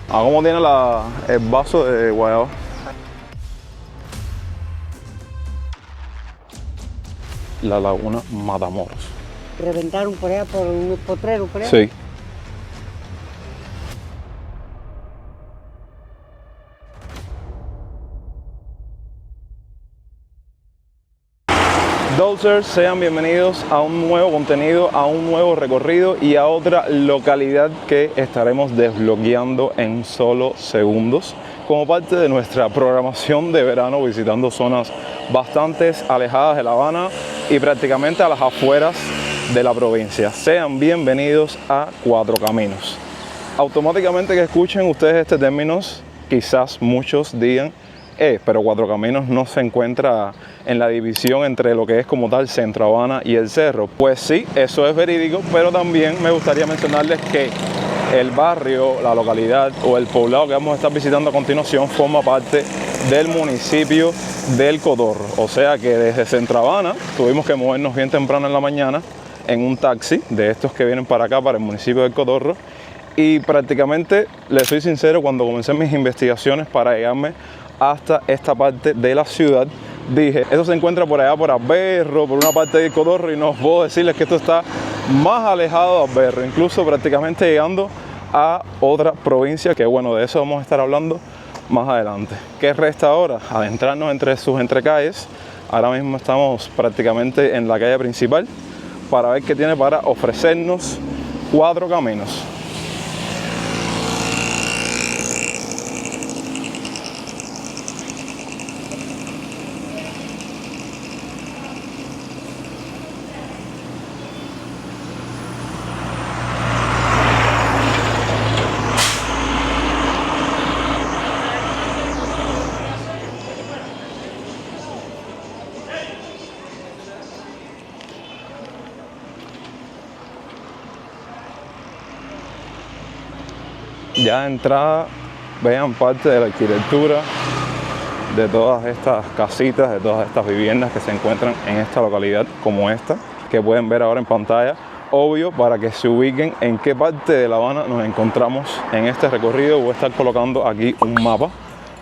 ¿Cómo tiene el vaso de guayaba? La laguna Matamoros. Reventaron por allá por unos potreros, por allá. Sí. Dozers, sean bienvenidos a un nuevo contenido, a un nuevo recorrido y a otra localidad que estaremos desbloqueando en solo segundos como parte de nuestra programación de verano, visitando zonas bastante alejadas de La Habana y prácticamente a las afueras de la provincia. Sean bienvenidos a Cuatro Caminos. Automáticamente que escuchen ustedes este término, quizás muchos digan, pero Cuatro Caminos no se encuentra en la división entre lo que es como tal Centro Habana y el Cerro. Pues sí, eso es verídico, pero también me gustaría mencionarles que el barrio, la localidad o el poblado que vamos a estar visitando a continuación forma parte del municipio del Cotorro. O sea que desde Centro Habana tuvimos que movernos bien temprano en la mañana en un taxi de estos que vienen para acá, para el municipio del Cotorro. Y prácticamente, les soy sincero, cuando comencé mis investigaciones para llegarme hasta esta parte de la ciudad, dije, eso se encuentra por allá por Aberro, por una parte del Cotorro, y no puedo decirles que esto está más alejado de Aberro, incluso prácticamente llegando a otra provincia, que bueno, de eso vamos a estar hablando más adelante. ¿Qué resta ahora? Adentrarnos entre sus entrecalles. Ahora mismo estamos prácticamente en la calle principal para ver qué tiene para ofrecernos Cuatro Caminos. Ya de entrada vean parte de la arquitectura de todas estas casitas, de todas estas viviendas que se encuentran en esta localidad, como esta que pueden ver ahora en pantalla. Obvio, para que se ubiquen en qué parte de La Habana nos encontramos en este recorrido, voy a estar colocando aquí un mapa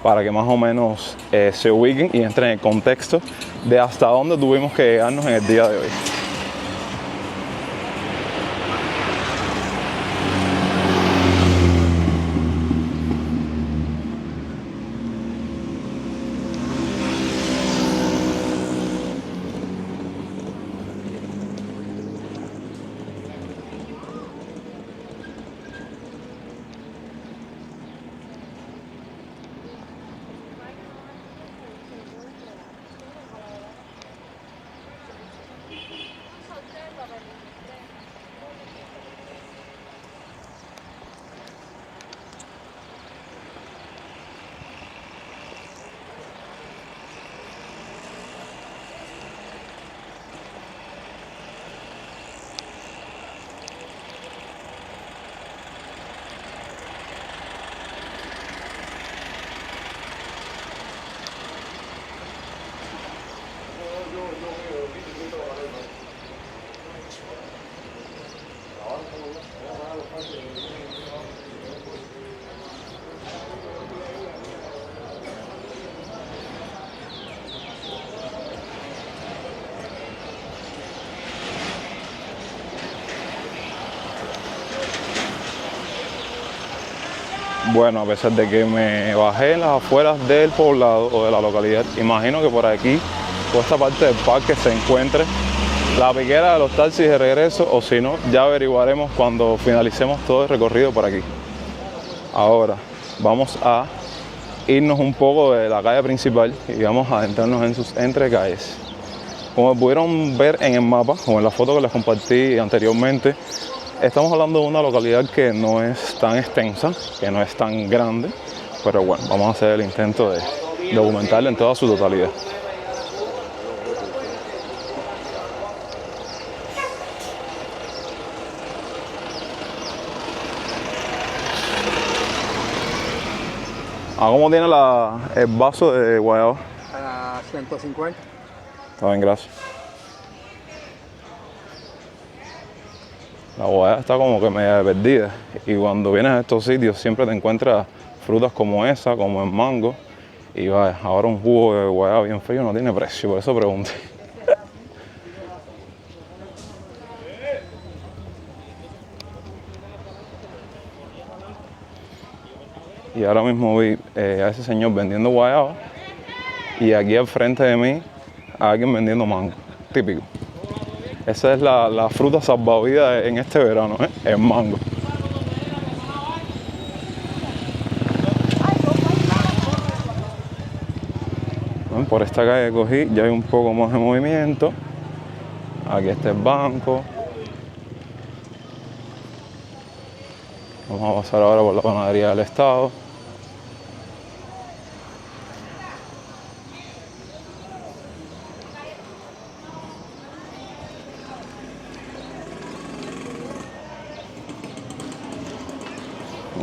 para que más o menos se ubiquen y entren en el contexto de hasta dónde tuvimos que llegarnos en el día de hoy. Bueno, a pesar de que me bajé en las afueras del poblado o de la localidad, imagino que por aquí, por esta parte del parque, se encuentre la piquera de los taxis de regreso, o si no, ya averiguaremos cuando finalicemos todo el recorrido por aquí. Ahora vamos a irnos un poco de la calle principal y vamos a adentrarnos en sus entrecalles. Como pudieron ver en el mapa o en la foto que les compartí anteriormente, estamos hablando de una localidad que no es tan extensa, que no es tan grande, pero bueno, vamos a hacer el intento de documentarla en toda su totalidad. ¿Cómo tiene el vaso de guayaba? A 150. Está bien, gracias. La guayaba está como que media perdida. Y cuando vienes a estos sitios siempre te encuentras frutas como esa, como el mango. Y vaya, ahora un jugo de guayaba bien frío no tiene precio, por eso pregunté. Y ahora mismo vi a ese señor vendiendo guayaba y aquí al frente de mí a alguien vendiendo mango, típico. Esa es la fruta salvavidas en este verano, el mango. Bueno, por esta calle que cogí ya hay un poco más de movimiento. Aquí está el banco. Vamos a pasar ahora por la panadería del Estado.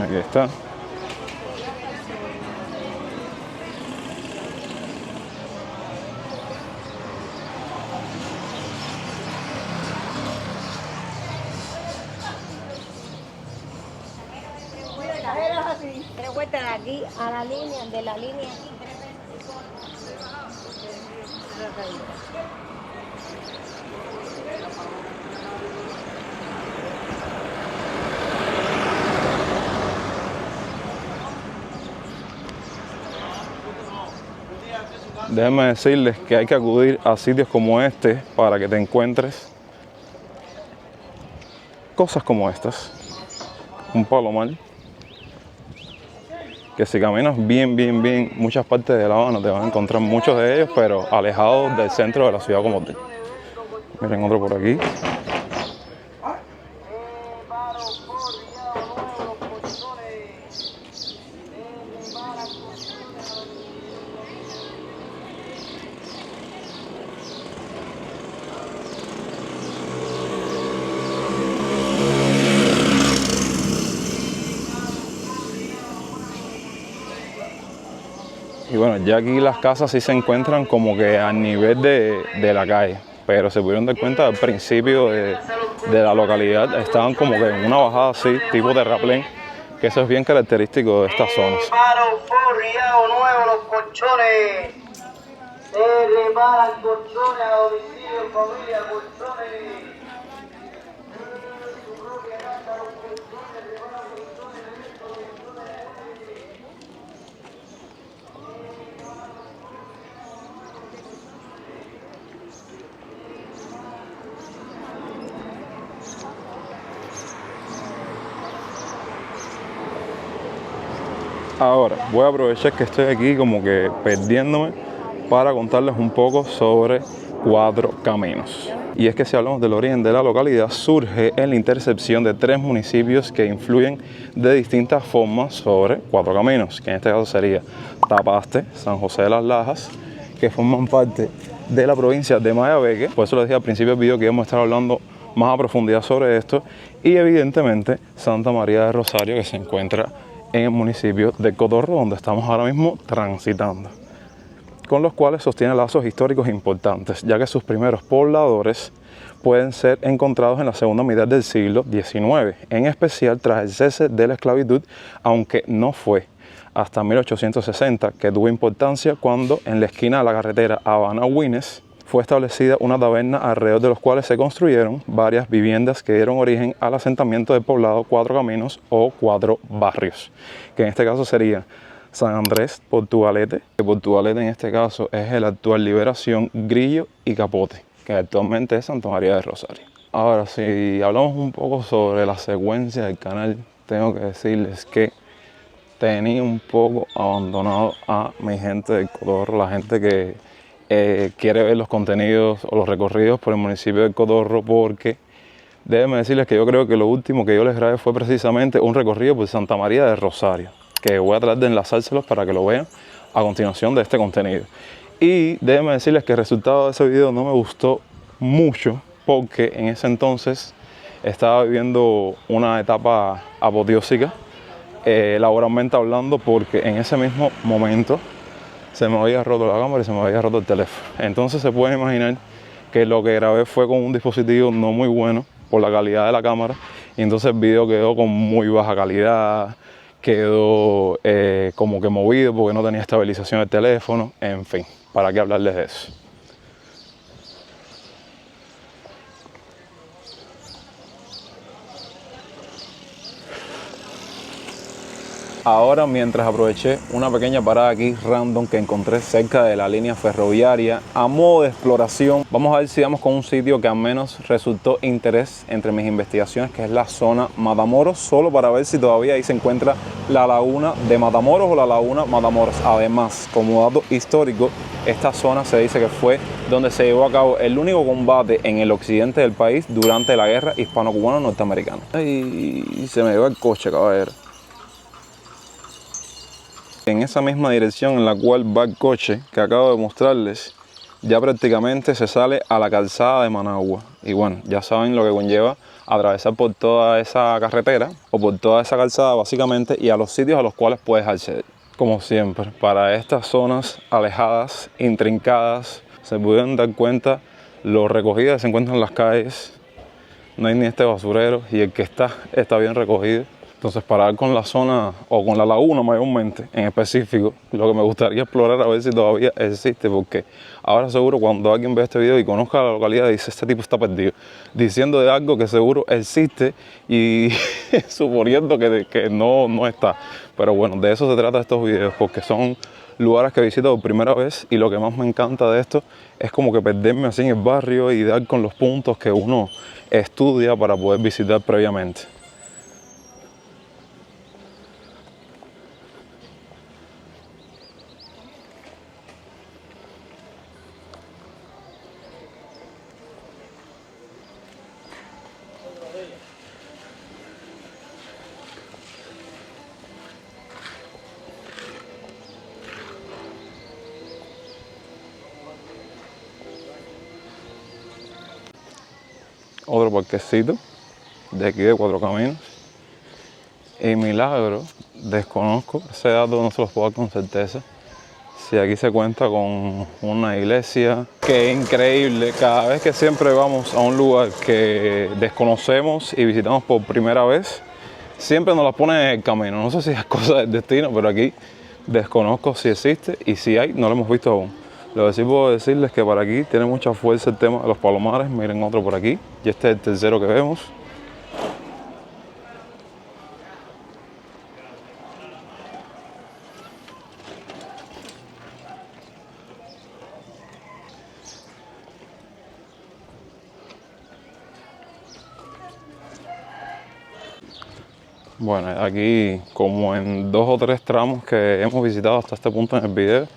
Aquí está. Tres vueltas aquí a la línea, de la línea aquí. Déjenme decirles que hay que acudir a sitios como este para que te encuentres cosas como estas. Un palomar que si caminas bien muchas partes de La Habana te vas a encontrar muchos de ellos, pero alejados del centro de la ciudad como tal. Miren otro por aquí. Y bueno, ya aquí las casas sí se encuentran como que al nivel de la calle, pero se pudieron dar cuenta al principio de la localidad, estaban como que en una bajada así, tipo terraplén, que eso es bien característico de estas zonas. Nuevo, los colchones. Se reparan colchones a domicilio, familia, colchones. Ahora, voy a aprovechar que estoy aquí como que perdiéndome para contarles un poco sobre Cuatro Caminos. Y es que si hablamos del origen de la localidad, surge en la intersección de tres municipios que influyen de distintas formas sobre Cuatro Caminos, que en este caso sería Tapaste, San José de las Lajas, que forman parte de la provincia de Mayabeque. Por eso les dije al principio del video que íbamos a estar hablando más a profundidad sobre esto. Y evidentemente Santa María de Rosario, que se encuentra en el municipio de Cotorro, donde estamos ahora mismo transitando, con los cuales sostiene lazos históricos importantes, ya que sus primeros pobladores pueden ser encontrados en la segunda mitad del siglo XIX, en especial tras el cese de la esclavitud, aunque no fue hasta 1860 que tuvo importancia cuando en la esquina de la carretera Habana-Huines fue establecida una taberna alrededor de los cuales se construyeron varias viviendas que dieron origen al asentamiento del poblado Cuatro Caminos o Cuatro Barrios, que en este caso sería San Andrés, Portugalete. Portugalete en este caso es el actual Liberación, Grillo y Capote, que actualmente es Santa María de Rosario. Ahora, si hablamos un poco sobre la secuencia del canal, tengo que decirles que tenía un poco abandonado a mi gente del Cotorro, la gente que quiere ver los contenidos o los recorridos por el municipio del Cotorro, porque déjenme decirles que yo creo que lo último que yo les grabé fue precisamente un recorrido por Santa María de Rosario, que voy a tratar de enlazárselos para que lo vean a continuación de este contenido. Y déjenme decirles que el resultado de ese video no me gustó mucho, porque en ese entonces estaba viviendo una etapa apoteósica, laboralmente hablando, porque en ese mismo momento se me había roto la cámara y se me había roto el teléfono. Entonces se puede imaginar que lo que grabé fue con un dispositivo no muy bueno, por la calidad de la cámara, y entonces el video quedó con muy baja calidad, quedó como que movido porque no tenía estabilización el teléfono, en fin, ¿para qué hablarles de eso? Ahora, mientras aproveché una pequeña parada aquí random que encontré cerca de la línea ferroviaria a modo de exploración, vamos a ver si vamos con un sitio que al menos resultó interés entre mis investigaciones, que es la zona Matamoros, solo para ver si todavía ahí se encuentra la laguna de Matamoros o la laguna Matamoros. Además, como dato histórico, esta zona se dice que fue donde se llevó a cabo el único combate en el occidente del país durante la guerra hispano-cubana norteamericana. Ay, se me llevó el coche, caballero. En esa misma dirección en la cual va el coche que acabo de mostrarles, ya prácticamente se sale a la calzada de Managua. Y bueno, ya saben lo que conlleva atravesar por toda esa carretera o por toda esa calzada básicamente, y a los sitios a los cuales puedes acceder. Como siempre, para estas zonas alejadas, intrincadas, se pudieron dar cuenta lo recogidas que se encuentran las calles. No hay ni este basurero, y el que está bien recogido. Entonces, para dar con la zona o con la laguna mayormente en específico, lo que me gustaría explorar a ver si todavía existe, porque ahora seguro cuando alguien ve este video y conozca la localidad dice: este tipo está perdido, diciendo de algo que seguro existe y suponiendo que no está. Pero bueno, de eso se trata estos videos, porque son lugares que visito por primera vez, y lo que más me encanta de esto es como que perderme así en el barrio y dar con los puntos que uno estudia para poder visitar previamente. Otro parquecito de aquí de Cuatro Caminos. Y milagro, desconozco, ese dato no se los puedo dar con certeza, si aquí se cuenta con una iglesia. Que es increíble, cada vez que siempre vamos a un lugar que desconocemos y visitamos por primera vez, siempre nos la ponen en el camino. No sé si es cosa del destino, pero aquí desconozco si existe, y si hay, no lo hemos visto aún. Lo que sí puedo decirles es que para aquí tiene mucha fuerza el tema de los palomares. Miren otro por aquí, y este es el tercero que vemos. Bueno, aquí como en 2 o 3 tramos que hemos visitado hasta este punto en el video,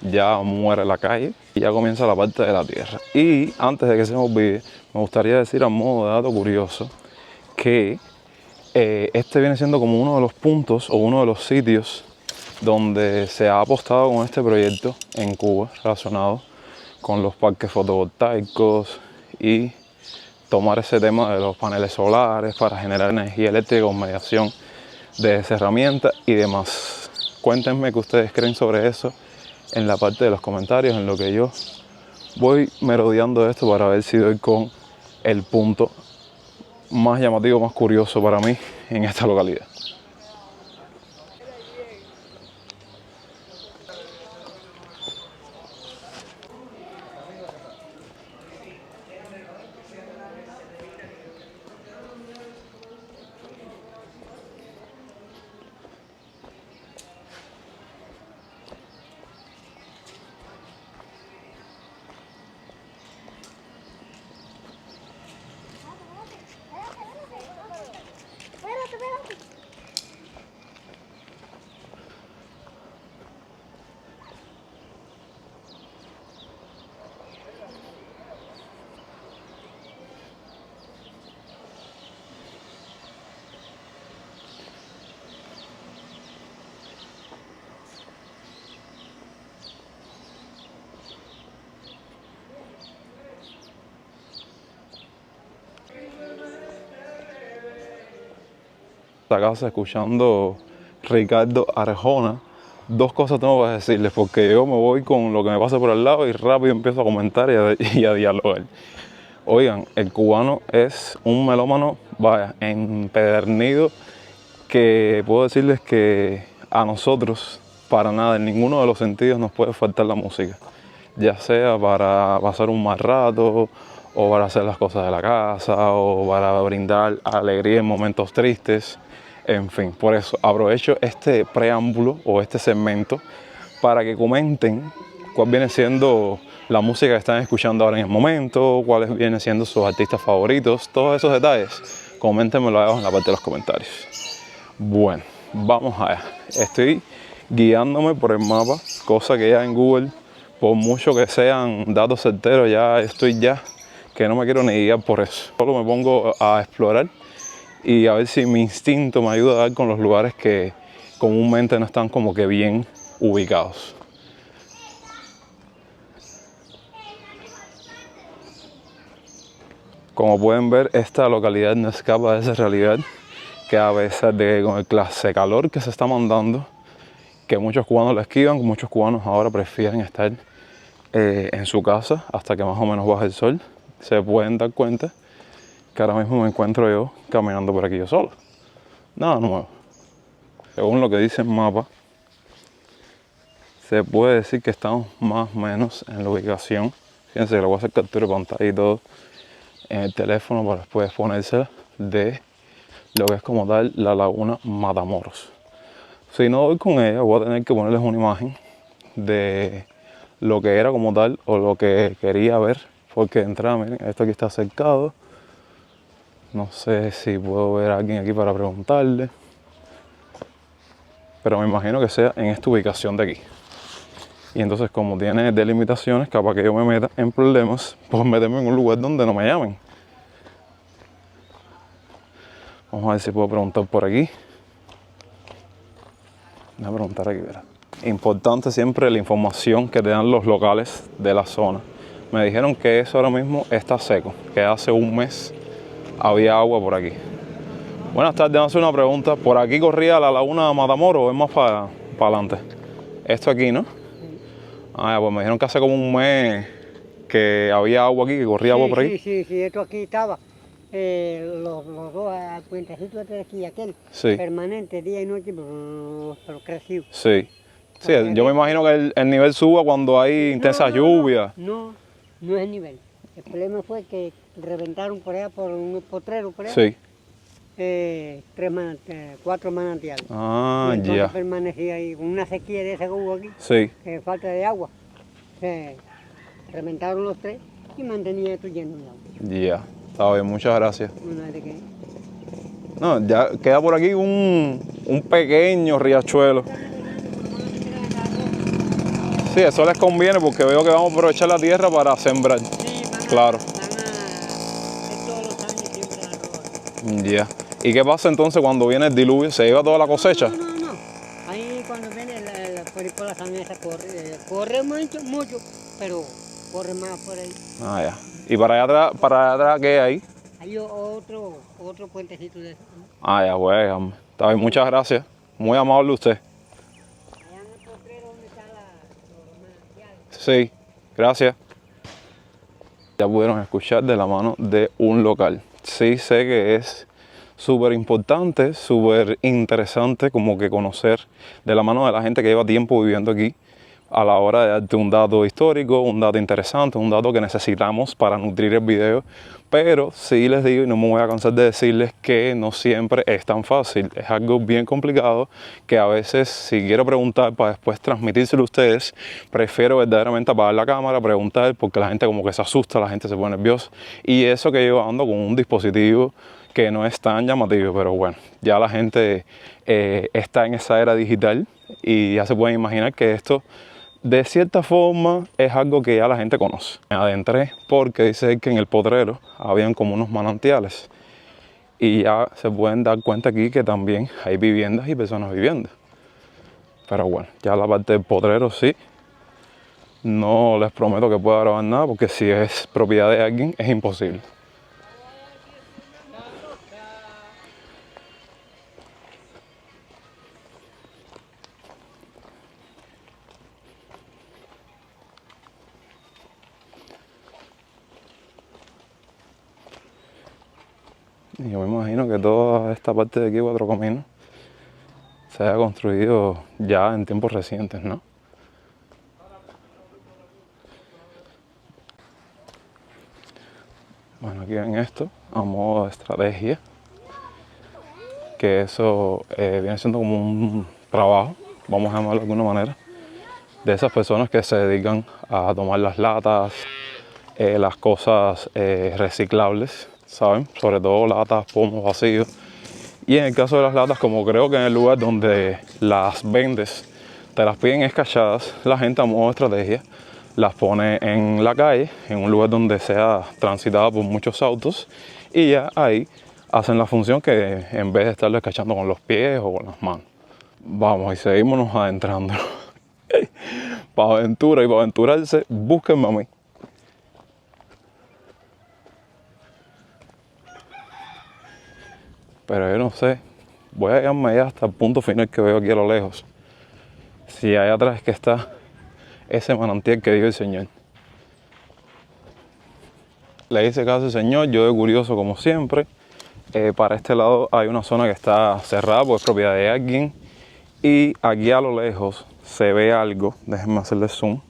ya muere la calle y ya comienza la parte de la tierra. Y antes de que se me olvide, me gustaría decir a modo de dato curioso que este viene siendo como uno de los puntos o uno de los sitios donde se ha apostado con este proyecto en Cuba relacionado con los parques fotovoltaicos y tomar ese tema de los paneles solares para generar energía eléctrica con mediación de esa herramienta y demás. Cuéntenme qué ustedes creen sobre eso en la parte de los comentarios, en lo que yo voy merodeando esto para ver si doy con el punto más llamativo, más curioso para mí en esta localidad. Esta casa escuchando Ricardo Arjona, 2 cosas tengo que decirles, porque yo me voy con lo que me pasa por al lado y rápido empiezo a comentar y a dialogar. Oigan, el cubano es un melómano, vaya, empedernido, que puedo decirles que a nosotros, para nada, en ninguno de los sentidos nos puede faltar la música. Ya sea para pasar un mal rato, o para hacer las cosas de la casa, o para brindar alegría en momentos tristes. En fin, por eso aprovecho este preámbulo o este segmento para que comenten cuál viene siendo la música que están escuchando ahora en el momento, cuáles vienen siendo sus artistas favoritos, todos esos detalles. Coméntenmelo abajo en la parte de los comentarios. Bueno, vamos allá. Estoy guiándome por el mapa, cosa que ya en Google, por mucho que sean datos certeros, ya estoy que no me quiero ni guiar por eso. Solo me pongo a explorar y a ver si mi instinto me ayuda a dar con los lugares que comúnmente no están como que bien ubicados. Como pueden ver, esta localidad no escapa de esa realidad, que a pesar de con el clase calor que se está mandando, que muchos cubanos la esquivan, muchos cubanos ahora prefieren estar en su casa hasta que más o menos baje el sol, se pueden dar cuenta que ahora mismo me encuentro yo caminando por aquí yo solo. Nada nuevo. Según lo que dice el mapa, se puede decir que estamos más o menos en la ubicación. Fíjense que le voy a hacer captura de pantalla y todo en el teléfono para después ponérsela de lo que es como tal la laguna Matamoros. Si no doy con ella, voy a tener que ponerles una imagen de lo que era como tal o lo que quería ver, porque de entrada, miren, esto aquí está cercado. No sé si puedo ver a alguien aquí para preguntarle, pero me imagino que sea en esta ubicación de aquí. Y entonces, como tiene delimitaciones, capaz que yo me meta en problemas por meterme en un lugar donde no me llamen. Vamos a ver si puedo preguntar por aquí. Voy a preguntar aquí, verá. Importante siempre la información que te dan los locales de la zona. Me dijeron que eso ahora mismo está seco, que hace un mes había agua por aquí. Buenas tardes, vamos a hacer una pregunta. ¿Por aquí corría la laguna Matamoros o es más para adelante? Esto aquí, ¿no? Ah, pues me dijeron que hace como un mes que había agua aquí, que corría agua por ahí. Sí, esto aquí estaba. Los dos puentecitos de aquí y aquel, Sí. permanente, día y noche, pero crecido. Sí. Sí, yo me imagino que el nivel suba cuando hay intensas lluvias. No es el nivel. El problema fue que reventaron por allá por un potrero, por allá. Sí. 4 manantiales. Ah, y entonces ya. permanecía ahí con una sequía de esa que hubo aquí, Sí. falta de agua. Reventaron los 3 y mantenía esto lleno de agua. Ya. Está bien, muchas gracias. No hay de qué. No, ya queda por aquí un pequeño riachuelo. Sí, eso les conviene porque veo que vamos a aprovechar la tierra para sembrar. Claro. Van a todos los años siempre arroz. Ya. ¿Y qué pasa entonces cuando viene el diluvio? ¿Se lleva toda la cosecha? No. Ahí cuando viene por la sangre corre mucho, pero corre más por ahí. Ah, ya. ¿Y para allá atrás qué hay? Hay otro puentecito de eso. Ah, ya, pues. Está bien, muchas gracias. Muy amable usted. Allá en el potrero donde está los manantiales. Sí, gracias. Ya pudieron escuchar de la mano de un local. Sí sé que es súper importante, súper interesante como que conocer de la mano de la gente que lleva tiempo viviendo aquí a la hora de darte un dato histórico, un dato interesante, un dato que necesitamos para nutrir el video. Pero sí les digo y no me voy a cansar de decirles que no siempre es tan fácil. Es algo bien complicado que a veces si quiero preguntar para después transmitírselo a ustedes, prefiero verdaderamente apagar la cámara, preguntar porque la gente como que se asusta, la gente se pone nerviosa. Y eso que yo ando con un dispositivo que no es tan llamativo, pero bueno, ya la gente está en esa era digital y ya se pueden imaginar que esto de cierta forma es algo que ya la gente conoce. Me adentré porque dice que en el potrero habían como unos manantiales y ya se pueden dar cuenta aquí que también hay viviendas y personas viviendo. Pero bueno, ya la parte del potrero sí, no les prometo que pueda grabar nada porque si es propiedad de alguien es imposible. yo me imagino que toda esta parte de aquí, Cuatro Caminos, se haya construido ya en tiempos recientes, ¿no? Bueno, aquí ven esto, a modo de estrategia, que eso viene siendo como un trabajo, vamos a llamarlo de alguna manera, de esas personas que se dedican a tomar las latas, las cosas reciclables, ¿saben? Sobre todo latas, pomos vacíos. Y en el caso de las latas, como creo que en el lugar donde las vendes, te las piden escachadas, la gente a modo de estrategia las pone en la calle, en un lugar donde sea transitada por muchos autos, y ya ahí hacen la función que en vez de estarlo escachando con los pies o con las manos. Vamos, y seguimos adentrando. Para aventura y para aventurarse, búsquenme a mí. Pero yo no sé, voy a llegarme allá hasta el punto final que veo aquí a lo lejos. Si allá atrás que está ese manantial que dijo el Señor. Le hice caso al Señor, yo de curioso como siempre. Para este lado hay una zona que está cerrada porque es propiedad de alguien. Y aquí a lo lejos se ve algo, déjenme hacerle zoom,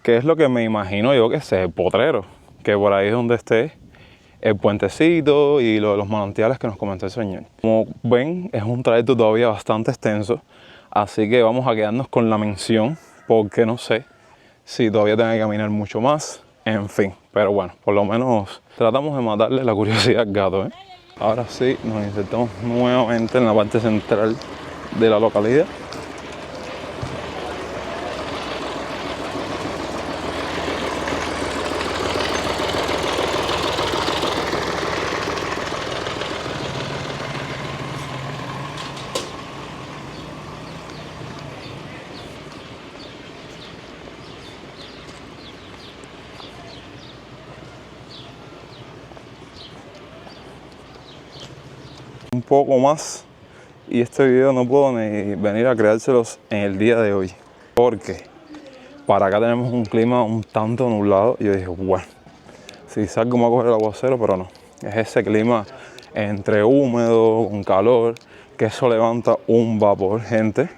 que es lo que me imagino yo que es el potrero, que por ahí es donde esté el puentecito y lo de los manantiales que nos comentó el Señor. Como ven, es un trayecto todavía bastante extenso, así que vamos a quedarnos con la mención, porque no sé si todavía tengo que caminar mucho más, en fin. Pero bueno, por lo menos tratamos de matarle la curiosidad al gato, ¿eh? Ahora sí, nos insertamos nuevamente en la parte central de la localidad. Un poco más y este video no puedo ni venir a creárselos en el día de hoy porque para acá tenemos un clima un tanto nublado y yo dije, bueno, si salgo me voy a coger el aguacero, pero no, es ese clima entre húmedo, con calor, que eso levanta un vapor, gente,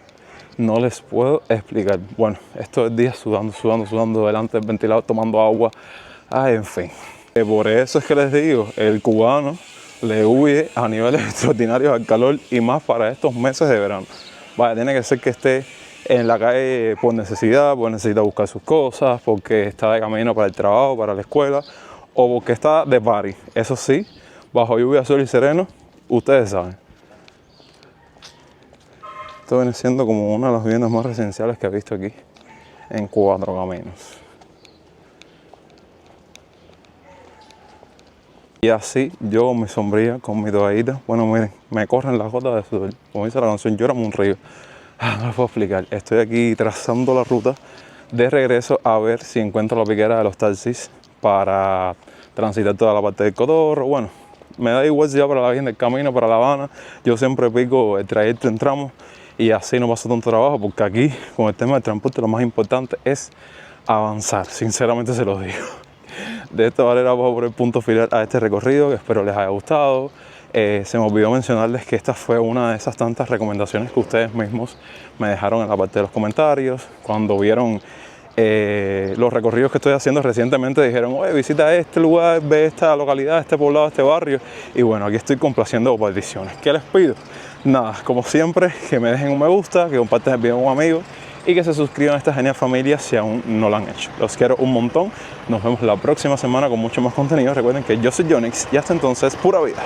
no les puedo explicar. Bueno, estos días sudando delante del ventilador, tomando agua, en fin. Por eso es que les digo, el cubano le huye a niveles extraordinarios al calor y más para estos meses de verano. Vaya, tiene que ser que esté en la calle por necesidad, porque necesita buscar sus cosas, porque está de camino para el trabajo, para la escuela o porque está de party. Eso sí, bajo lluvia, sol y sereno, ustedes saben. Esto viene siendo como una de las viviendas más residenciales que he visto aquí en Cuatro Caminos. Y así yo con mi sombrilla, con mi toallita, bueno miren, me corren las gotas de sudor. Como dice la canción, llórame un río. No les puedo explicar. Estoy aquí trazando la ruta de regreso a ver si encuentro la piquera de los taxis para transitar toda la parte del Cotorro. Bueno, me da igual si ya para la Virgen del Camino, para La Habana. Yo siempre pico el trayecto en tramos y así no paso tanto trabajo porque aquí con el tema del transporte lo más importante es avanzar. Sinceramente se los digo. De esta manera vamos a poner punto final a este recorrido, que espero les haya gustado. Se me olvidó mencionarles que esta fue una de esas tantas recomendaciones que ustedes mismos me dejaron en la parte de los comentarios. Cuando vieron los recorridos que estoy haciendo recientemente dijeron, oye, visita este lugar, ve esta localidad, este poblado, este barrio. Y bueno, aquí estoy complaciendo peticiones. ¿Qué les pido? Nada, como siempre, que me dejen un me gusta, que compartan el video con un amigo y que se suscriban a esta genial familia si aún no lo han hecho. Los quiero un montón. Nos vemos la próxima semana con mucho más contenido. Recuerden que yo soy Yonix y hasta entonces, pura vida.